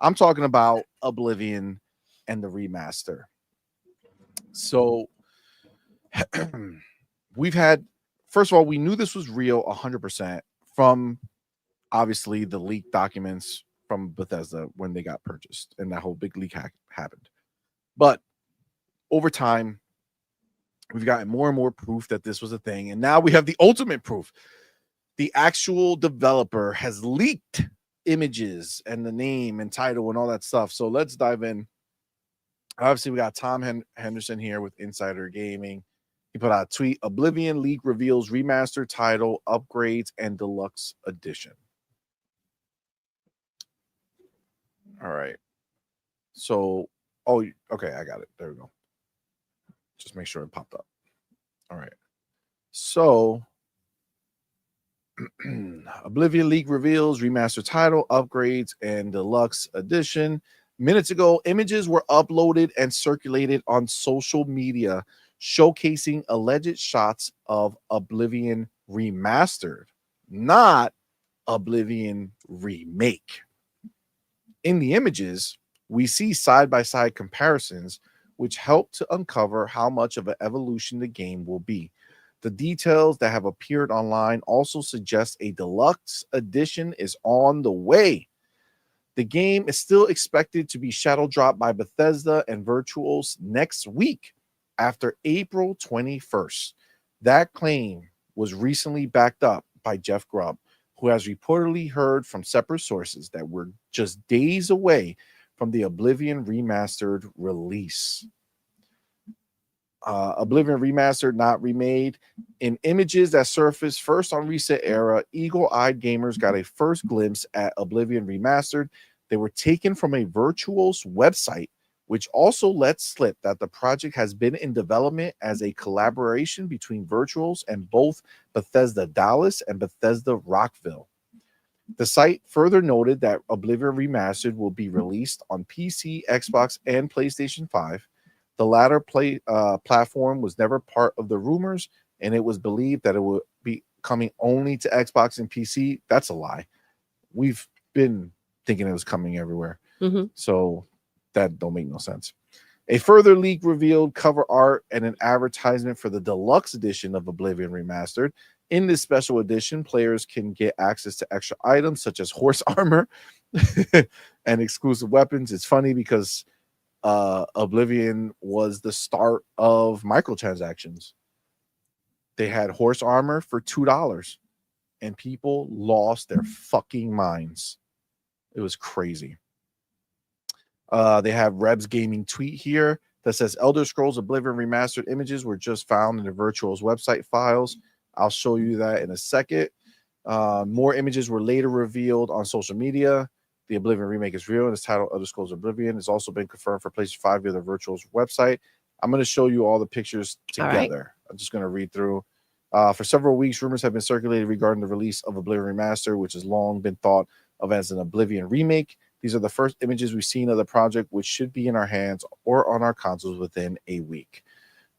I'm talking about Oblivion and the remaster. So we've had, first of all, we knew this was real 100% from obviously the leaked documents from Bethesda when they got purchased and that whole big leak happened. But over time, we've gotten more and more proof that this was a thing. And now we have the ultimate proof. The actual developer has leaked images and the name and title and all that stuff. So let's dive in. Obviously, we got Tom Henderson here with Insider Gaming. He put out a tweet: Oblivion leak reveals remaster title, upgrades, and deluxe edition. All right. So, oh, okay, I got it. There we go. Just make sure it popped up. All right. So, Oblivion leak reveals remaster title, upgrades, and deluxe edition. Minutes ago, images were uploaded and circulated on social media showcasing alleged shots of Oblivion Remastered, not Oblivion Remake. In the images, we see side-by-side comparisons which help to uncover how much of an evolution the game will be. The details that have appeared online also suggest a deluxe edition is on the way. The game is still expected to be shadow dropped by Bethesda and Virtuals next week after April 21st. That claim was recently backed up by Jeff Grubb, who has reportedly heard from separate sources that we're just days away from the Oblivion Remastered release. Oblivion Remastered, not remade. In images that surfaced first on Reset Era, eagle-eyed gamers got a first glimpse at Oblivion Remastered. They were taken from a Virtuals website, which also lets slip that the project has been in development as a collaboration between Virtuals and both Bethesda Dallas and Bethesda Rockville. The site further noted that Oblivion Remastered will be released on PC, Xbox, and PlayStation 5. The latter platform was never part of the rumors, and it was believed that it would be coming only to Xbox and PC. That's a lie. We've been thinking it was coming everywhere. So that don't make no sense. A further leak revealed cover art and an advertisement for the deluxe edition of Oblivion Remastered. In this special edition, players can get access to extra items such as horse armor and exclusive weapons. It's funny because Oblivion was the start of microtransactions. They had horse armor for $2 and people lost their fucking minds. It was crazy. They have Reb's Gaming tweet here that says Elder Scrolls Oblivion Remastered images were just found in the Virtuals website files. I'll show you that in a second. More images were later revealed on social media. The Oblivion remake is real, and its title, Elder Scrolls Oblivion, has also been confirmed for PlayStation 5 via the Virtuals website. I'm going to show you all the pictures together. Right. I'm just going to read through. For several weeks, rumors have been circulated regarding the release of Oblivion Remaster, which has long been thought of as an Oblivion remake. These are the first images we've seen of the project, which should be in our hands or on our consoles within a week.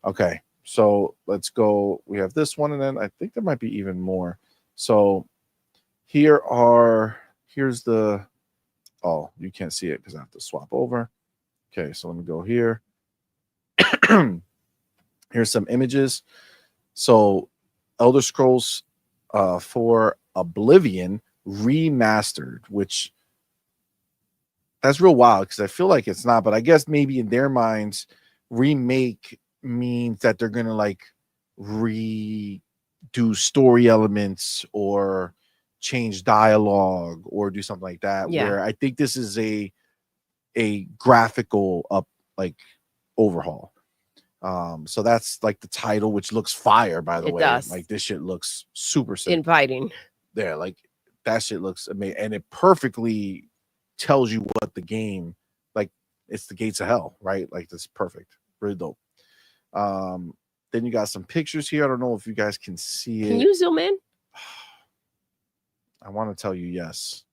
Okay, so let's go. We have this one, and then I think there might be even more. So here's the, oh, you can't see it because I have to swap over. Okay, so let me go here. Here's some images. So Elder Scrolls 4 Oblivion Remastered, which that's real wild because I feel like it's not, but I guess maybe in their minds, remake means that they're gonna like redo story elements or change dialogue or do something like that. Yeah. Where I think this is a graphical overhaul. So that's like the title, which looks fire, by the way. Does. Like this shit looks super sick. Inviting. Yeah, like that shit looks amazing, and it perfectly tells you what the game, like it's the gates of hell, right? Like that's perfect, really dope. Then you got some pictures here. I don't know if you guys can see it. Can you zoom in? I want to tell you yes,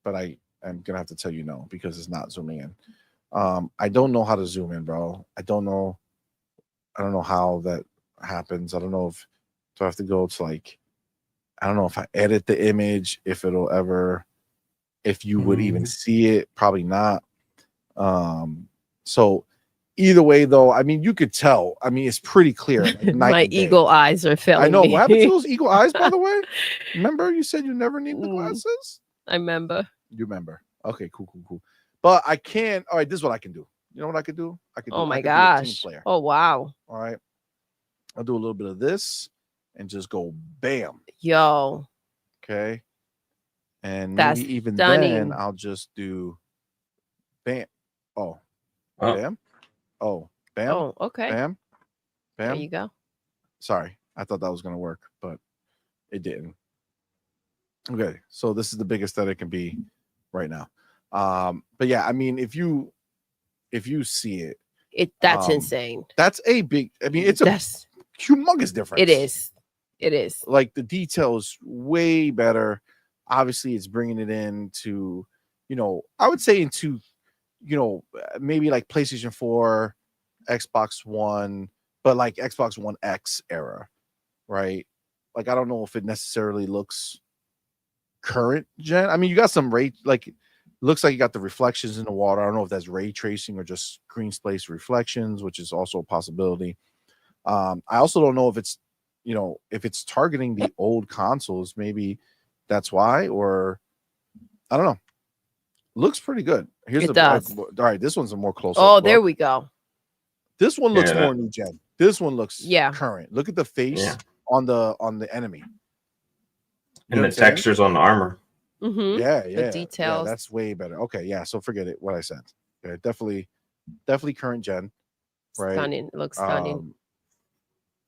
but I am gonna have to tell you no because it's not zooming in. I don't know how to zoom in, bro. I don't know how that happens. I don't know if do I have to go to like, I don't know if I edit the image, if it'll ever if you would even see it. Probably not. So either way, though, I mean, you could tell. I mean, it's pretty clear. Like My eagle eyes are failing I know. me. What happened to those eagle eyes, by the way? Remember, you said you never need the glasses? I remember. You remember. Okay, cool. But I can. All right, this is what I can do. You know what I could do? Oh my gosh. Oh, wow. All right. I'll do a little bit of this and just go bam. Yo. Okay. And that's maybe even stunning. then I'll just do bam. Oh. Bam. Oh. Bam. Oh, okay. Bam. There you go. Sorry. I thought that was going to work, but it didn't. Okay. So this is the biggest that it can be right now. But yeah, I mean, if you see it, that's insane. That's a big, I mean, it's a humongous difference. It is. Like the details way better. Obviously, it's bringing it into, I would say into, maybe like PlayStation 4, Xbox One, but like Xbox One X era, right? Like, I don't know if it necessarily looks current gen. I mean, you got some looks like you got the reflections in the water. I don't know if that's ray tracing or just green space reflections, which is also a possibility. I also don't know if it's, if it's targeting the old consoles. Maybe that's why, or I don't know. Looks pretty good. Here's all right. This one's a more close. Oh, there we go. This one looks more new gen. This one looks current. Look at the face on the enemy. And the textures on the armor. Mm-hmm. Yeah. The details. Yeah, that's way better. Okay, yeah. So forget it. What I said. Yeah, definitely current gen. Right. Stunning. It looks stunning.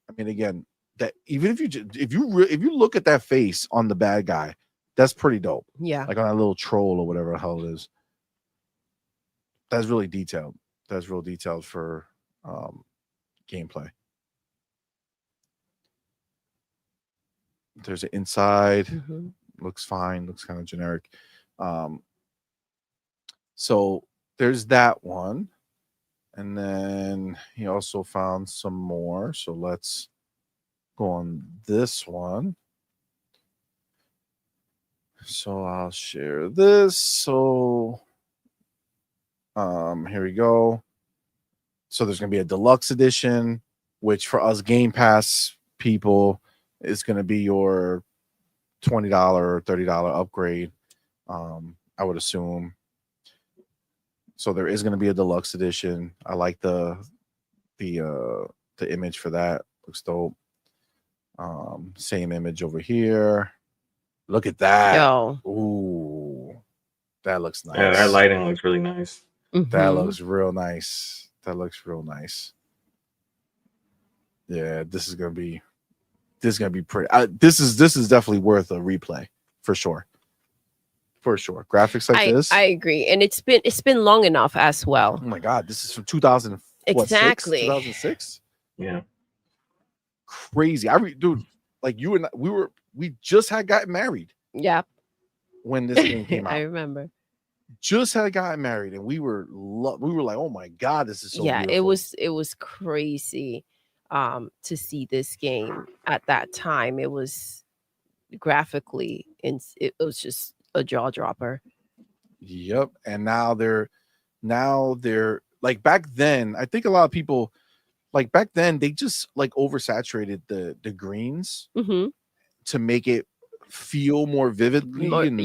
I mean, again, that even if you look at that face on the bad guy, that's pretty dope. Yeah. Like on that little troll or whatever the hell it is. That's really detailed. That's real detailed for gameplay. There's an inside. Mm-hmm. Looks fine. Looks kind of generic. So there's that one. And then he also found some more. So let's go on this one. So I'll share this. So here we go. So there's going to be a deluxe edition, which for us Game Pass people is going to be your $20 or $30 upgrade. I would assume. So there is going to be a deluxe edition. I like the image for that. Looks dope. Same image over here. Look at that. Yo. Ooh. That looks nice. Yeah, that lighting looks really nice. Mm-hmm. That looks real nice. Yeah, this is gonna be pretty. This is definitely worth a replay for sure. Graphics like this. I agree, and it's been long enough as well. Oh my god, this is from 2000. Exactly. 2006. Yeah. Crazy. Dude, like you and we just had gotten married. Yeah. When this game came out, I remember. Just had gotten married, and we were like, oh my god, this is so beautiful. It was crazy to see this game at that time. It was graphically, and it was just a jaw dropper. Yep. And now they're like, back then, I think a lot of people like back then they just like oversaturated the greens to make it feel more vividly and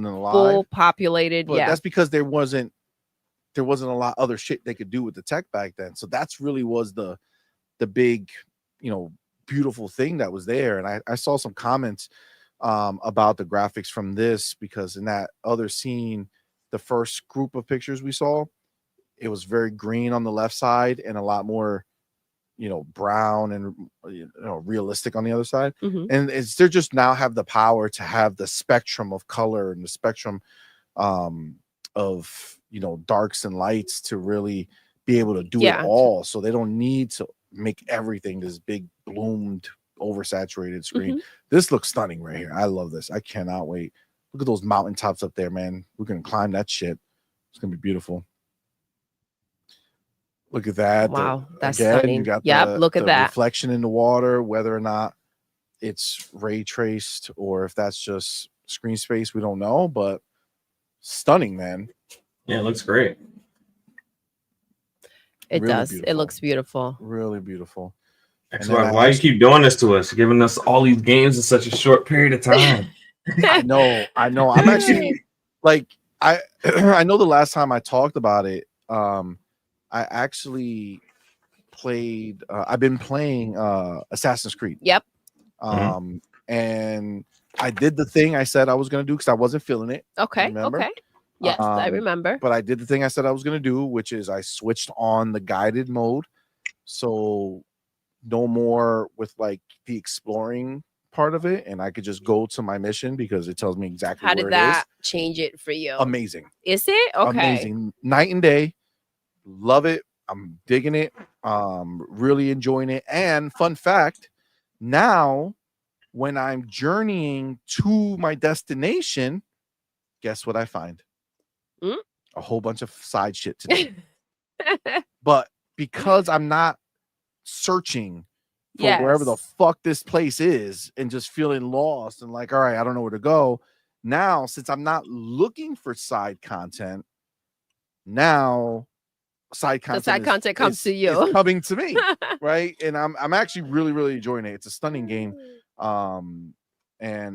alive. Full populated. But that's because there wasn't a lot other shit they could do with the tech back then. So that's really was the big, beautiful thing that was there. And I saw some comments about the graphics from this, because in that other scene, the first group of pictures we saw, it was very green on the left side and a lot more, brown and realistic on the other side. And they're just now have the power to have the spectrum of color and the spectrum of darks and lights to really be able to do it all. So they don't need to make everything this big bloomed oversaturated screen. This looks stunning right here. I love this. I cannot wait. Look at those mountaintops up there, man. We're gonna climb that shit. It's gonna be beautiful. Look at that. Wow, that's stunning. You got look at that reflection in the water, whether or not it's ray traced or if that's just screen space, we don't know, but stunning, man. Yeah, it looks great. It Really does. It beautiful. looks beautiful. Really beautiful. Xbox, why you keep doing this to us? Giving us all these games in such a short period of time. I know. I'm actually like I I know the last time I talked about it, I actually played I've been playing Assassin's Creed. Yep. And I did the thing I said I was gonna do because I wasn't feeling it. Okay. Remember? Okay. Yes, I remember. But I did the thing I said I was gonna do, which is I switched on the guided mode. So no more with like the exploring part of it, and I could just go to my mission because it tells me exactly How where did it is. that change it for you? Amazing. Is it? Okay. Amazing. Night and day. Love it. I'm digging it. Really enjoying it. And fun fact, now when I'm journeying to my destination, guess what I find? A whole bunch of side shit to do. But because I'm not searching for wherever the fuck this place is and just feeling lost and like, all right, I don't know where to go. Now, since I'm not looking for side content, now side content comes to you. It's coming to me, right? And I'm actually really enjoying it. It's a stunning game. And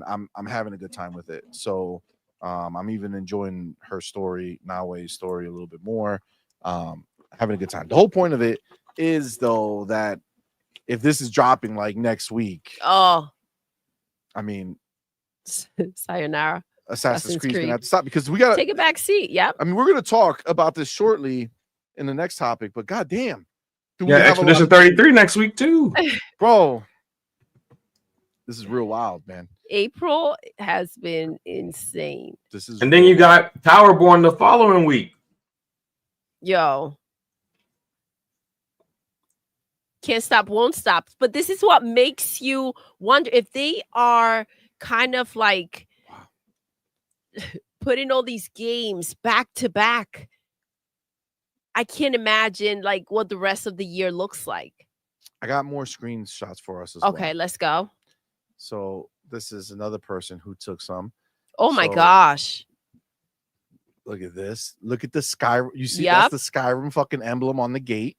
I'm having a good time with it. So I'm even enjoying her story, Nawe's story, a little bit more. Having a good time. The whole point of it is though that if this is dropping like next week, I mean, sayonara. Assassin's Creed's gonna have to stop because we gotta take a back seat. Yep. I mean, we're gonna talk about this shortly in the next topic, but goddamn, Expedition 33 next week too, bro. This is real wild, man. April has been insane. And then you got Towerborn the following week. Yo. Can't stop, won't stop. But this is what makes you wonder if they are kind of like putting all these games back to back. I can't imagine like what the rest of the year looks like. I got more screenshots for us as well. Okay, let's go. So this is another person who took some. Oh my gosh. Look at this. Look at the sky. You see, that's the Skyrim fucking emblem on the gate.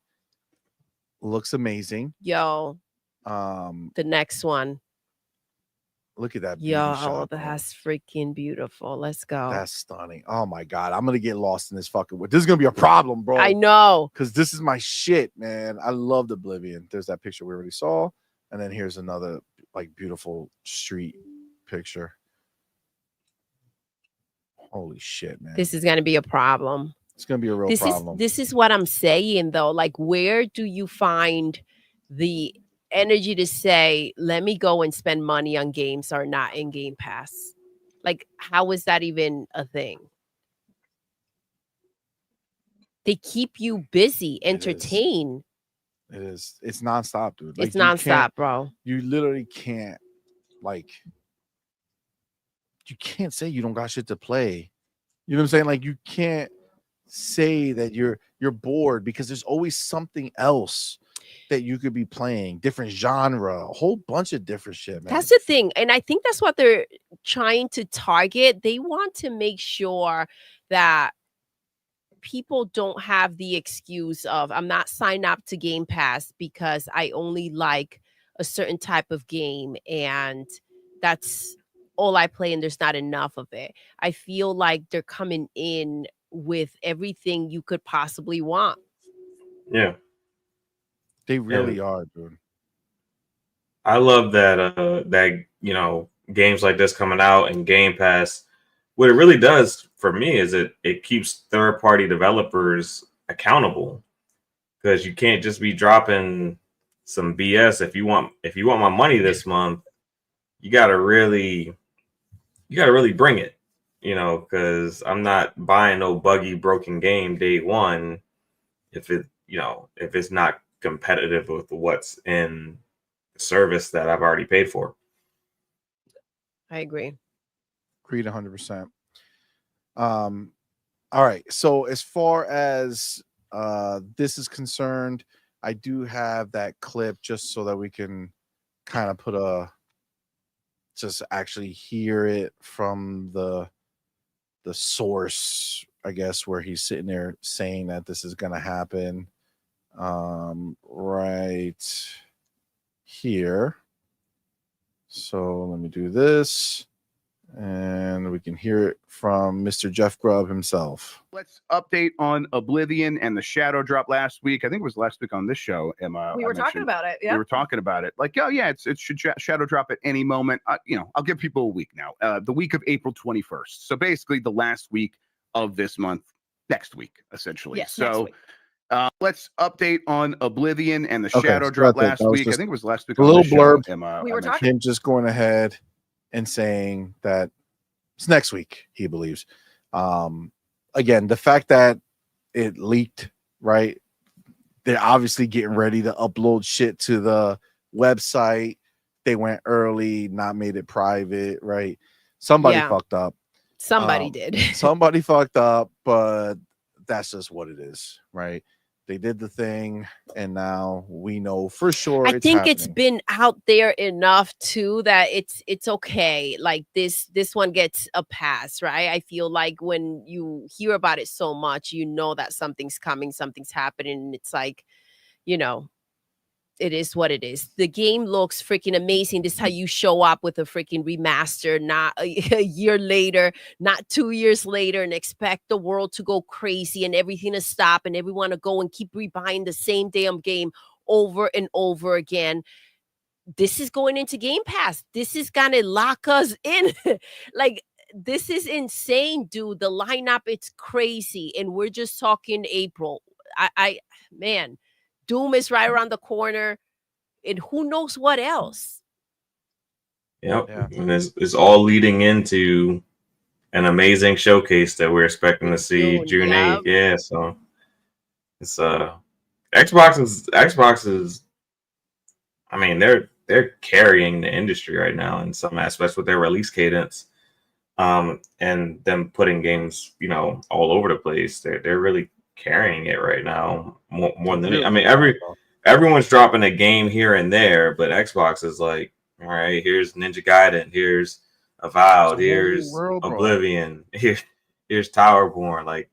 Looks amazing. Yo. The next one. Look at that. Yo, that's freaking beautiful. Let's go. That's stunning. Oh my god, I'm gonna get lost in this fucking wood. This is gonna be a problem, bro. I know. Because this is my shit, man. I loved Oblivion. There's that picture we already saw. And then here's another like beautiful street picture. Holy shit, man. This is gonna be a problem. It's gonna be a real problem. This is what I'm saying though. Like, where do you find the energy to say, let me go and spend money on games that are not in Game Pass? Like, how is that even a thing? They keep you busy, entertained. It is. It's nonstop, dude. Like, it's nonstop, bro. You literally can't, like, you can't say you don't got shit to play. You know what I'm saying? Like, you can't say that you're bored because there's always something else that you could be playing, different genre, a whole bunch of different shit, man. That's the thing. And I think that's what they're trying to target. They want to make sure that people don't have the excuse of, I'm not signed up to Game Pass because I only like a certain type of game and that's all I play and there's not enough of it. I feel like they're coming in with everything you could possibly want. Yeah. They really are, dude. I love that games like this coming out and Game Pass. What it really does for me is it keeps third-party developers accountable, because you can't just be dropping some BS. If you want my money this month, you gotta really bring it, because I'm not buying no buggy, broken game day one if it's not competitive with what's in the service that I've already paid for. I agree. Agreed 100%. All right. So as far as this is concerned, I do have that clip just so that we can kind of just actually hear it from the source, I guess, where he's sitting there saying that this is going to happen right here. So let me do this, and we can hear it from Mr. Jeff Grubb himself. Let's update on Oblivion and the shadow drop last week. I think it was last week on this show, Emma. We were talking about it. Yeah, we were talking about it. Like, oh yeah, it should shadow drop at any moment. I'll give people a week now. The week of April 21st. So basically, the last week of this month, next week, essentially. Yes, so. next week. Let's update on Oblivion and the shadow drop last week. I think it was last week. A little blurb. Emma, we were talking. Him just going ahead and saying that it's next week, he believes. Again, the fact that it leaked, right? They're obviously getting ready to upload shit to the website. They went early, not made it private, right? Somebody fucked up. Somebody did. Somebody fucked up, but that's just what it is, right? They did the thing, and now we know for sure. I think it's been out there enough too that it's okay. Like this one gets a pass, right? I feel like when you hear about it so much, you know that something's coming, something's happening, and it's like, it is what it is. The game looks freaking amazing. This is how you show up with a freaking remaster, not a year later, not 2 years later, and expect the world to go crazy and everything to stop and everyone to go and keep rebuying the same damn game over and over again. This is going into Game Pass. This is gonna lock us in. Like, this is insane, dude. The lineup, it's crazy. And we're just talking April. Man, Doom is right around the corner, and who knows what else. Yep. Yeah. And it's all leading into an amazing showcase that we're expecting to see June 8th. Yeah, so it's Xbox is I mean, they're carrying the industry right now in some aspects with their release cadence. And them putting games, all over the place. They're really carrying it right now more than I mean, everyone's dropping a game here and there, but Xbox is like, all right, here's Ninja Gaiden, here's Avowed, here's Oblivion, here's Towerborn. Like,